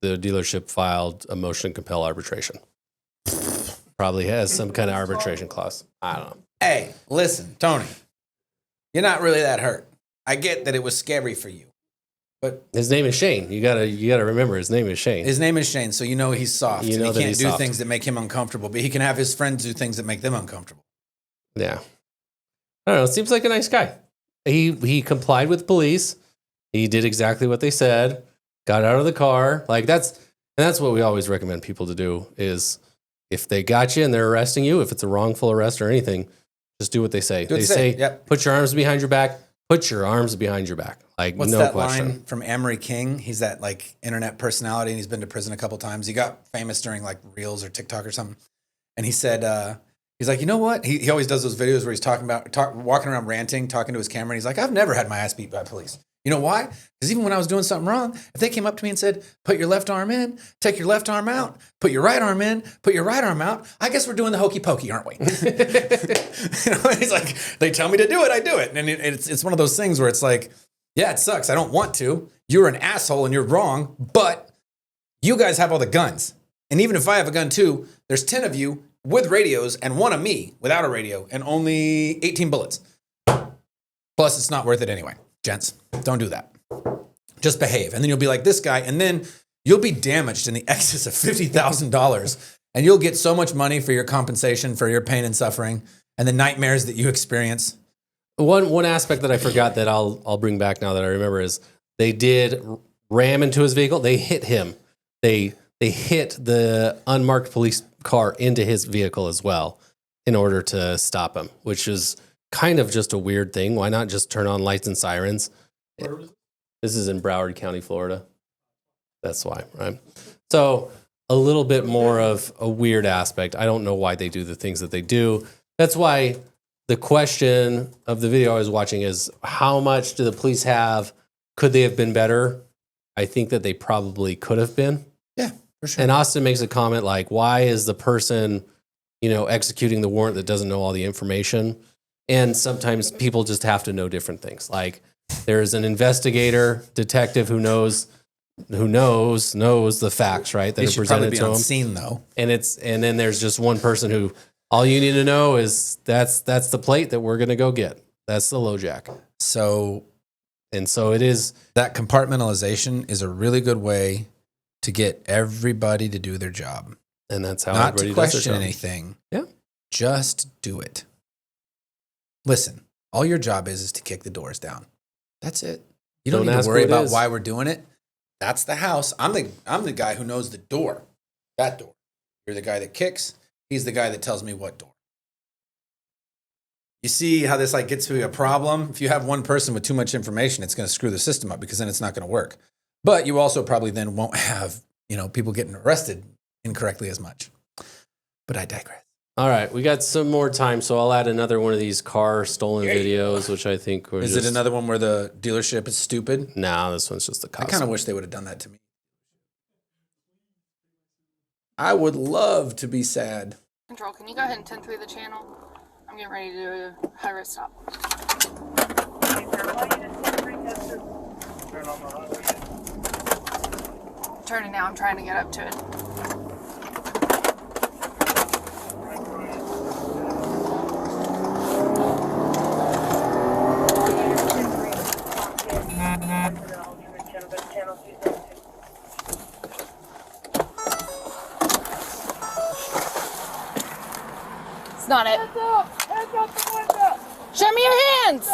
the dealership filed a motion to compel arbitration. Probably has some kind of arbitration clause. I don't know. Hey, listen, Tony. you're not really that hurt. I get that it was scary for you. But his name is Shane. You gotta remember his name is Shane. His name is Shane, so you know he's soft. You know he that can't he's do soft. things that make him uncomfortable, but he can have his friends do things that make them uncomfortable. Yeah. I don't know. Seems like a nice guy. He complied with police. He did exactly what they said. Got out of the car. Like that's what we always recommend people to do is if they got you and they're arresting you, if it's a wrongful arrest or anything, just do what they say. They say, yep. Put your arms behind your back. Put your arms behind your back. Like, what's no that question. line from Amory King? He's that like internet personality and he's been to prison a couple times. He got famous during like Reels or TikTok or something. And he said, he's like, you know what? He always does those videos where he's walking around ranting, talking to his camera. And he's like, I've never had my ass beat by police. You know why? Because even when I was doing something wrong, if they came up to me and said, put your left arm in, take your left arm out, put your right arm in, put your right arm out, I guess we're doing the hokey pokey, aren't we? He's like, they tell me to do it, I do it. And it's one of those things where it's like, yeah, it sucks. I don't want to. You're an asshole and you're wrong, but you guys have all the guns. And even if I have a gun too, there's 10 of you with radios and 1 of me without a radio and only 18 bullets. Plus, it's not worth it anyway. Gents, don't do that. Just behave. And then you'll be like this guy, and then you'll be damaged in the excess of $50,000, and you'll get so much money for your compensation for your pain and suffering and the nightmares that you experience. One aspect that I forgot that I'll bring back now that I remember is they did ram into his vehicle. They hit him. They hit the unmarked police car into his vehicle as well in order to stop him, which is kind of just a weird thing. Why not just turn on lights and sirens? This is in Broward County, Florida. That's why, right? So a little bit more of a weird aspect. I don't know why they do the things that they do. That's why the question of the video I was watching is, how much do the police have? Could they have been better? I think that they probably could have been. Yeah, for sure. And Austin makes a comment like, why is the person, executing the warrant that doesn't know all the information? And sometimes people just have to know different things. Like there's an investigator, detective who knows the facts, right? That They are should probably presented be to on him. scene though. And then there's just one person who all you need to know is that's the plate that we're gonna go get. That's the LoJack. So it is that compartmentalization is a really good way to get everybody to do their job. And that's how not everybody to does their question job. anything. Yeah. Just do it. Listen, all your job is to kick the doors down. That's it. You don't need ask to worry who it about is. why we're doing it. That's the house. I'm the guy who knows the door. That door. You're the guy that kicks. He's the guy that tells me what door. You see how this gets to be a problem? If you have one person with too much information, it's going to screw the system up because then it's not going to work. But you also probably then won't have, people getting arrested incorrectly as much. But I digress. All right, we got some more time, so I'll add another one of these car stolen videos, which I think were Is it another one where the dealership is stupid? No, this one's just the I cops. kind of wish they would have done that to me. I would love to be sad. Control, can you go ahead and 10-3 the channel? I'm getting ready to do a high risk stop. Turning now, I'm trying to get up to it. It's not it. Show me your hands.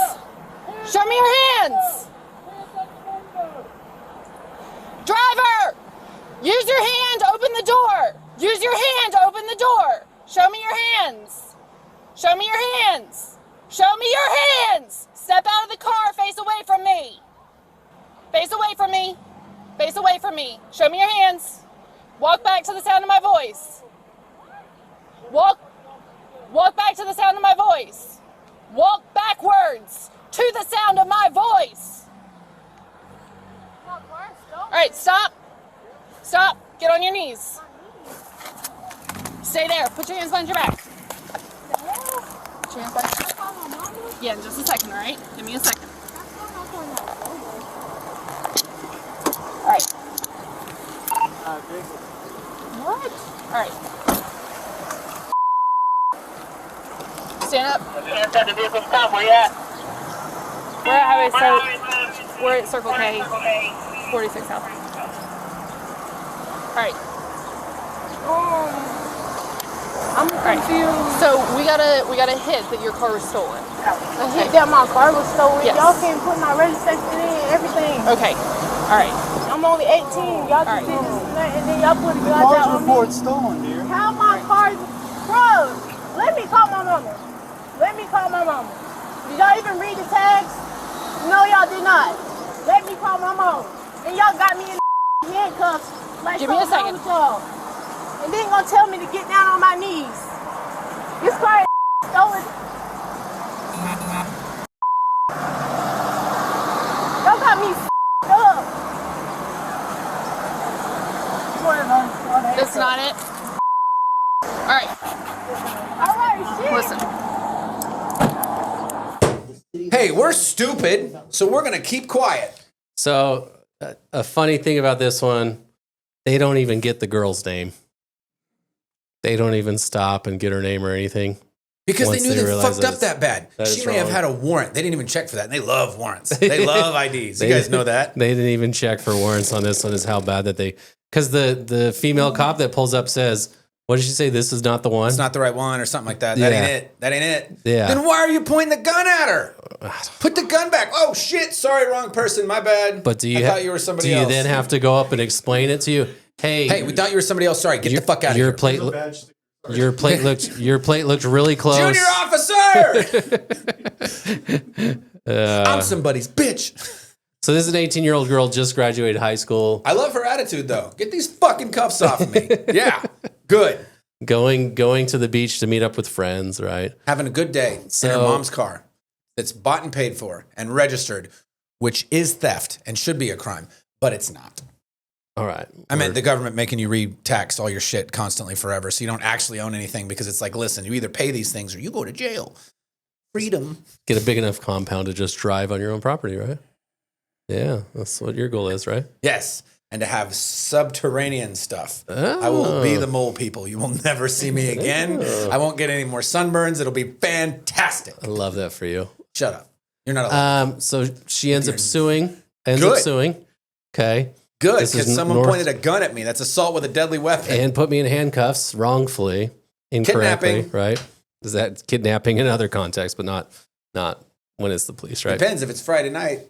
Show me your hands. Driver, use your hand to open the door. Use your hand to open the door. Show me your hands. Show me your hands. Show me your hands. Step out of the car, face away from me. Face away from me. Face away from me. Show me your hands. Walk back to the sound of my voice. Walk back to the sound of my voice. Walk backwards to the sound of my voice. All right, stop. Stop. Get on your knees. Stay there. Put your hands behind your back. Put your hands behind. Yeah, in just a second, all right? Give me a second. All right. What? All right. Stand up. Inside the vehicle, stop. Where you at? highway, so we're at Circle K, 46 South. All right. I'm confused. So we got a hit that your car was stolen. A hit that my car was stolen? Yes. Y'all can't put my registration in and everything. Okay. All right. I'm only 18. Y'all just did this and then y'all put a gun out on me. Stolen, dear. How my car? Bro, let me call my mama. Let me call my mama. Did y'all even read the tags? No, y'all did not. Let me call my mama. And y'all got me in handcuffs. Like, give me a second. And then gonna tell me to get down on my knees. This car is stolen. Y'all got me up. That's not it. All right. All right, shit. Listen. Hey, we're stupid, so we're gonna keep quiet. So a funny thing about this one, they don't even get the girl's name. They don't even stop and get her name or anything. Because they once knew they realize fucked up that bad. that She is may have wrong. had a warrant. They didn't even check for that. And they love warrants. They love IDs. You guys know that? They didn't even check for warrants on this one. Is how bad that they, because the female cop that pulls up says, what did she say? This is not the one. It's not the right one or something like that. That Yeah. ain't it. That ain't it. Yeah. Then why are you pointing the gun at her? Put the gun back. Oh shit! Sorry, wrong person. My bad. But do you? I thought you were somebody do you else. then have to go up and explain it to you? Hey, we thought you were somebody else. Sorry, get the fuck out of your here. plate. Your plate looked really close. Junior officer. I'm somebody's bitch. So this is an 18-year-old girl just graduated high school. I love her attitude though. Get these fucking cuffs off of me. Yeah, good. Going to the beach to meet up with friends, right? Having a good day in her mom's car that's bought and paid for and registered, which is theft and should be a crime, but it's not. All right. I meant the government making you re-tax all your shit constantly forever, so you don't actually own anything because it's like, listen, you either pay these things or you go to jail. Freedom. Get a big enough compound to just drive on your own property, right? Yeah, that's what your goal is, right? Yes, and to have subterranean stuff. Oh. I will be the mole people. You will never see me again. I won't get any more sunburns. It'll be fantastic. I love that for you. Shut up. You're not allowed. So she ends up suing. Okay. Good, This is because someone north- pointed a gun at me. That's assault with a deadly weapon. And put me in handcuffs wrongfully, incorrectly, Kidnapping. right? Is that kidnapping in other contexts, but not when it's the police, right? Depends if it's Friday night.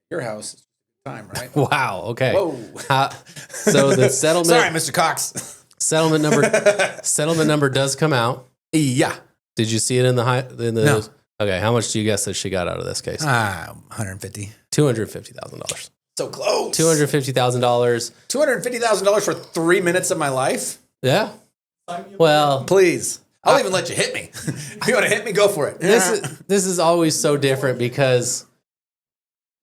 Your house. It's time, right? Wow. Okay. Whoa. So the settlement. Sorry, Mr. Cox. Settlement number does come out. Yeah. Did you see it in the No. Okay. How much do you guess that she got out of this case? 150. $250,000. So close. $250,000. $250,000 for 3 minutes of my life? Yeah. Well, Please. I'll even let you hit me. If you want to hit me, go for it. this is always so different because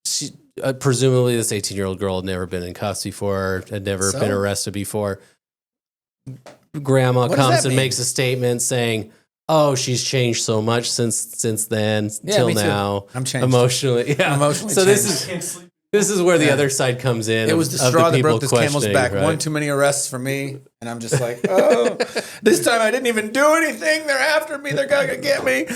she presumably this 18-year-old girl had never been in cuffs before, had never been arrested before. Grandma What does comes that and mean? makes a statement saying, "Oh, she's changed so much since then Yeah, till me too. now. I'm changed. Emotionally." Yeah. Emotionally So changed. this is where the other side comes in. It was the of straw that people broke this camel's questioning, back. right? One too many arrests for me. And I'm just like, oh, this time I didn't even do anything. They're after me. They're going to get me.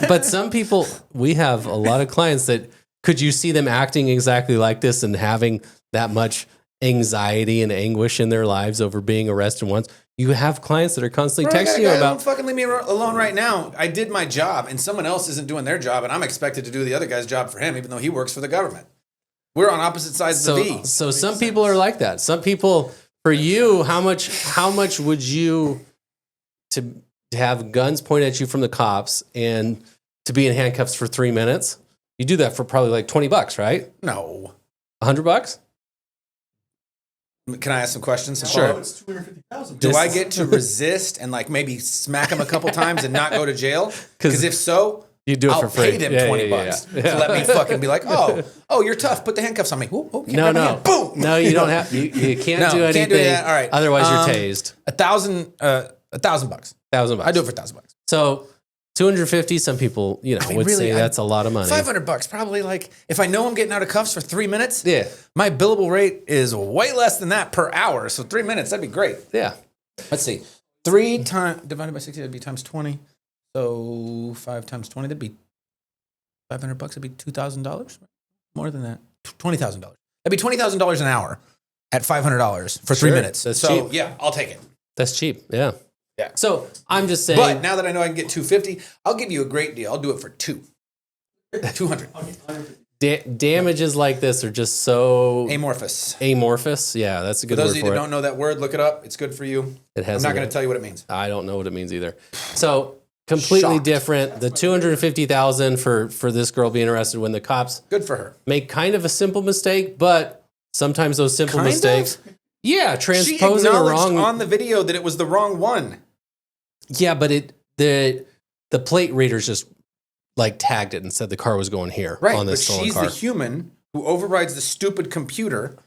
But some people, we have a lot of clients that could you see them acting exactly like this and having that much anxiety and anguish in their lives over being arrested once? You have clients that are constantly texting you about. Don't fucking leave me alone right now. I did my job and someone else isn't doing their job and I'm expected to do the other guy's job for him even though he works for the government. We're on opposite sides of the V. So some people are like that. Some people, for you, how much would you to have guns pointed at you from the cops and to be in handcuffs for 3 minutes? You do that for probably like $20, right? No. $100? Can I ask some questions? Sure. It's 250,000. Do I get to resist and like maybe smack him a couple times and not go to jail? Because if so, you do it I'll for free. pay them Yeah, $20 yeah. to let me fucking be like, oh, you're tough. Put the handcuffs on me. Ooh, okay, No. boom. No, you don't have. You can't No, do anything. can't do that. All right. Otherwise, you're tased. $1,000. $1,000. I do it for $1,000. So 250. Some people, would say that's a lot of money. $500 probably. Like if I know I'm getting out of cuffs for 3 minutes, Yeah. my billable rate is way less than that per hour. So 3 minutes, that'd be great. Yeah. Let's see. 3 times divided by 60, that'd be times 20. So 5 times 20, that'd be $500 would be $2,000. More than that, $20,000. That'd be $20,000 an hour at $500 for 3 minutes. That's so cheap. yeah, I'll take it. That's cheap. Yeah. Yeah. So I'm just saying. But now that I know I can get $250, I'll give you a great deal. I'll do it for $200. Damages like this are just so amorphous. Amorphous. Yeah, that's a good word for it. For those of you that don't know that word, look it up. It's good for you. It has. I'm not going to tell you what it means. I don't know what it means either. So completely different. The $250,000 for this girl being arrested when the cops good for her make kind of a simple mistake, but sometimes those simple mistakes. Yeah, transposing she a wrong on the video that it was the wrong one. Yeah, but the plate readers just like tagged it and said the car was going here on this stolen car. She's the human who overrides the stupid computer.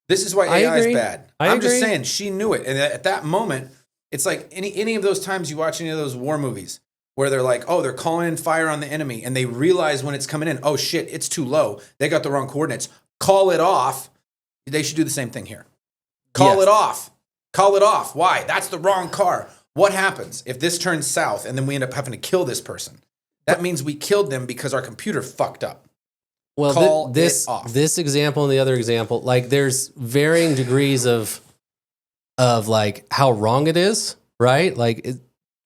This is why AI is bad. I'm just saying she knew it, and at that moment, it's like any of those times you watch any of those war movies where they're like, oh, they're calling in fire on the enemy, and they realize when it's coming in, oh shit, it's too low. They got the wrong coordinates. Call it off. They should do the same thing here. Call it off. Call it off. Why? That's the wrong car. What happens if this turns south and then we end up having to kill this person? That means we killed them because our computer fucked up. Well, this example and the other example, like there's varying degrees of like how wrong it is, right? Like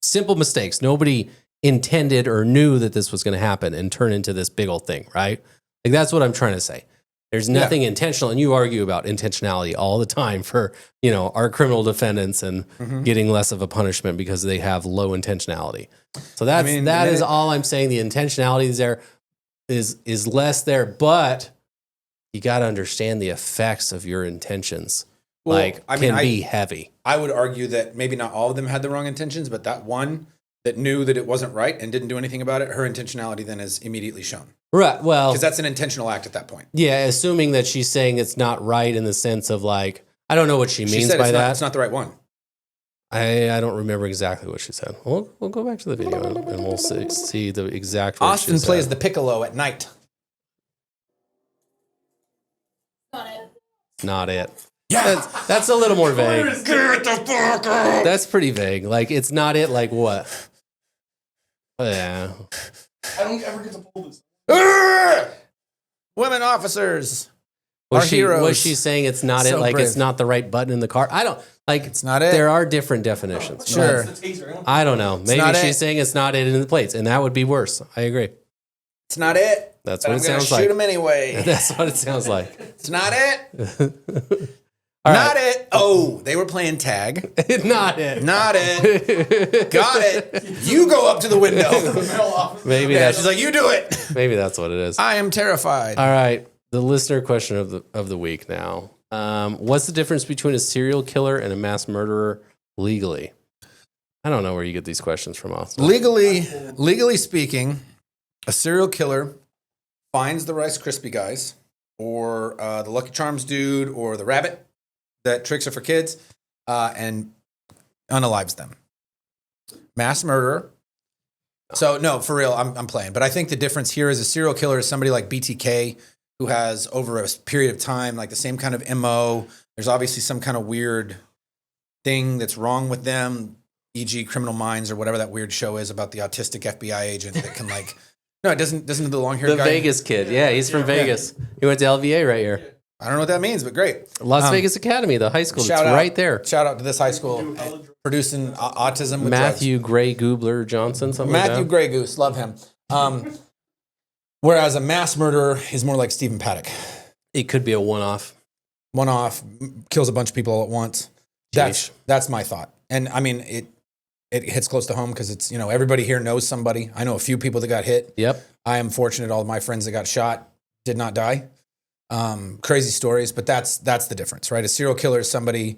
simple mistakes. Nobody intended or knew that this was going to happen and turn into this big old thing, right? Like that's what I'm trying to say. There's nothing intentional, and you argue about intentionality all the time for, our criminal defendants and getting less of a punishment because they have low intentionality. So that is all I'm saying. The intentionality is there is less there, but you got to understand the effects of your intentions. Well, can be heavy. I would argue that maybe not all of them had the wrong intentions, but that one that knew that it wasn't right and didn't do anything about it, her intentionality then is immediately shown. Right. Well, because that's an intentional act at that point. Yeah, assuming that she's saying it's not right in the sense of like, I don't know what she means by that. It's not the right one. I don't remember exactly what she said. We'll go back to the video and we'll see the exact. Austin plays the piccolo at night. Not it. Yeah, that's a little more vague. Get the fuck out. That's pretty vague. Like it's not it. Like what? Yeah. I don't ever get to pull this. Women officers. Heroes. Was she saying it's not it? Like brave. It's not the right button in the car? I don't like. It's not it. There are different definitions. Sure. I don't know. Maybe she's saying it's not it in the plates, and that would be worse. I agree. It's not it. That's what it sounds like. Shoot him anyway. That's what it sounds like. It's not it. Not it. Oh, they were playing tag. Not it. Not it. Got it. You go up to the window. Maybe she's like, you do it. Maybe that's what it is. I am terrified. All right. The listener question of the week now. What's the difference between a serial killer and a mass murderer legally? I don't know where you get these questions from, Austin. Legally speaking, a serial killer finds the Rice Krispie guys or the Lucky Charms dude or the rabbit that tricks are for kids, and unalives them. Mass murderer. So no, for real, I'm playing. But I think the difference here is a serial killer is somebody like BTK who has over a period of time, like the same kind of MO. There's obviously some kind of weird thing that's wrong with them, e.g. Criminal Minds or whatever that weird show is about the autistic FBI agent that can like, no, it doesn't the long-haired guy. The Vegas kid. Yeah, he's from Vegas. He went to LVA right here. I don't know what that means, but great. Las Vegas Academy, the high school. It's right there. Shout out to this high school producing autism with Matthew drugs. Gray Goobler Johnson, something Matthew like that. Gray Goose, love him. Whereas a mass murderer is more like Stephen Paddock. It could be a one-off. One-off, kills a bunch of people all at once. That's my thought. And I mean, it hits close to home because it's, everybody here knows somebody. I know a few people that got hit. Yep. I am fortunate all of my friends that got shot did not die. Crazy stories, but that's the difference, right? A serial killer is somebody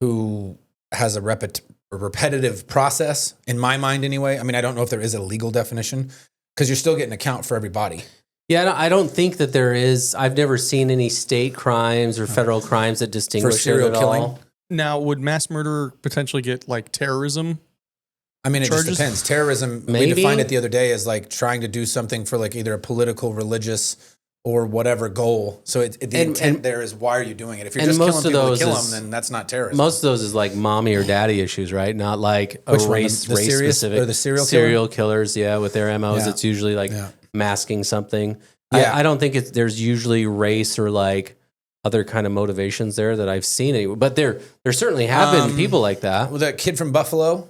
who has a repetitive process, in my mind anyway. I mean, I don't know if there is a legal definition because you're still getting a count for every body. Yeah, I don't think that there is. I've never seen any state crimes or federal crimes that distinguish for serial killing. All. Now, would mass murder potentially get like terrorism? I mean, it just depends. Terrorism, Maybe. We defined it the other day as like trying to do something for like either a political, religious, or whatever goal. So the intent there is, why are you doing it? If you're just killing people to kill them, then that's not terrorism. Most of those is like mommy or daddy issues, right? Not like a race serious, specific. or the serial killers, yeah, with their MOs. Yeah. It's usually like masking something. Yeah. I don't think there's usually race or like other kind of motivations there that I've seen anyway. But there certainly have been people like that. Well, that kid from Buffalo,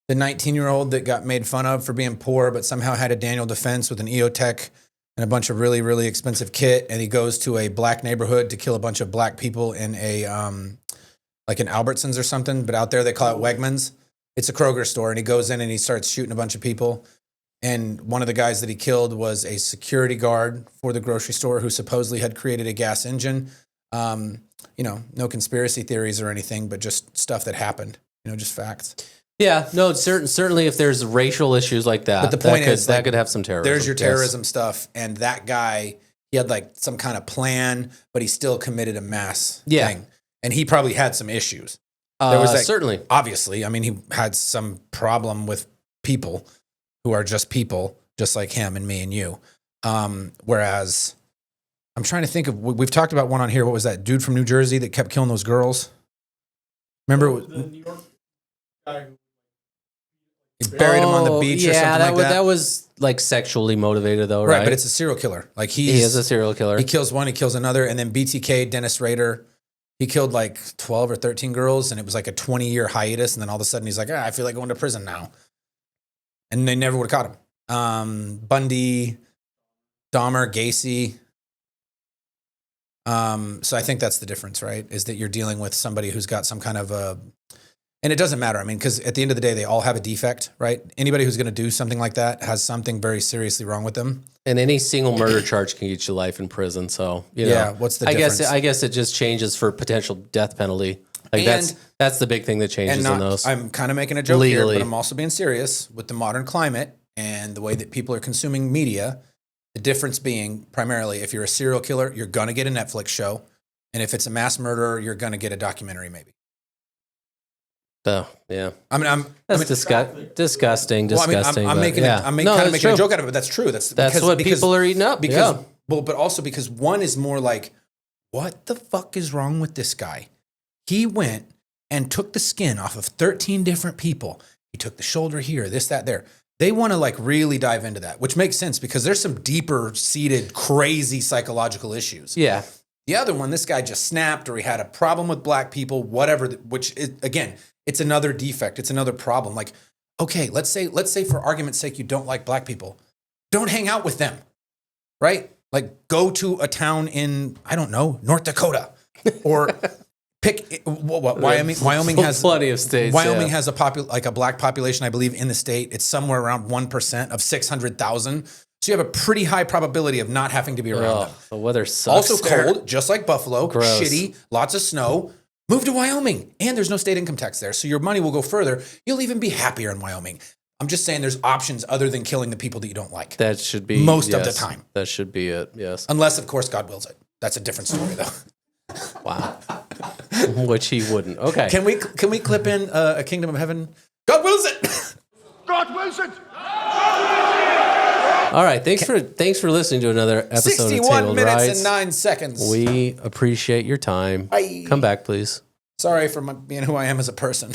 the 19-year-old that got made fun of for being poor, but somehow had a Daniel defense with an EOTech and a bunch of really, really expensive kit, and he goes to a black neighborhood to kill a bunch of black people in a like an Albertsons or something, but out there they call it Wegmans. It's a Kroger store, and he goes in and he starts shooting a bunch of people. And one of the guys that he killed was a security guard for the grocery store who supposedly had created a gas engine. No conspiracy theories or anything, but just stuff that happened. Just facts. Yeah, no, certainly if there's racial issues like that, but the point is that could have some terrorism. There's your terrorism stuff, and that guy, he had like some kind of plan, but he still committed a mass thing, and he probably had some issues. There was certainly, obviously, I mean, he had some problem with people who are just people, just like him and me and you. Whereas, I'm trying to think of, we've talked about one on here. What was that dude from New Jersey that kept killing those girls? Remember? The New York guy who he buried him on the beach or something like that. That was like sexually motivated though, right? Right, but it's a serial killer. Like he is a serial killer. He kills one, he kills another, and then BTK, Dennis Rader, he killed like 12 or 13 girls, and it was like a 20-year hiatus, and then all of a sudden he's like, I feel like going to prison now. And they never would have caught him. Bundy, Dahmer, Gacy. So I think that's the difference, right? Is that you're dealing with somebody who's got some kind of a, and it doesn't matter. I mean, because at the end of the day, they all have a defect, right? Anybody who's going to do something like that has something very seriously wrong with them. And any single murder charge can get you life in prison. So, what's the difference? I guess it just changes for potential death penalty. Like that's the big thing that changes in those. I'm kind of making a joke here, but I'm also being serious with the modern climate and the way that people are consuming media. The difference being primarily, if you're a serial killer, you're going to get a Netflix show. And if it's a mass murderer, you're going to get a documentary maybe. Oh, yeah. That's disgusting. Well, I'm making a joke out of it, but that's true. That's what people are eating up. But also because one is more like, what the fuck is wrong with this guy? He went and took the skin off of 13 different people. He took the shoulder here, this, that, there. They want to like really dive into that, which makes sense because there's some deeper seated, crazy psychological issues. Yeah. The other one, this guy just snapped or he had a problem with black people, whatever, which is, again, it's another defect. It's another problem. Like, okay, let's say for argument's sake, you don't like black people. Don't hang out with them, right? Like go to a town in, I don't know, North Dakota or pick Wyoming has plenty of states. Wyoming has a black population, I believe, in the state. It's somewhere around 1% of 600,000. So you have a pretty high probability of not having to be around them. The weather sucks. Also cold, just like Buffalo. Gross. Shitty, lots of snow. Move to Wyoming, and there's no state income tax there, so your money will go further. You'll even be happier in Wyoming. I'm just saying there's options other than killing the people that you don't like. That should be most of the time. That should be it, yes. Unless, of course, God wills it. That's a different story, though. Wow. Which he wouldn't. Okay. Can we clip in a Kingdom of Heaven? God wills it. God wills it. All right. Thanks for listening to another episode of 61 minutes Rights. and 9 seconds. We appreciate your time. Bye. Come back, please. Sorry for being who I am as a person.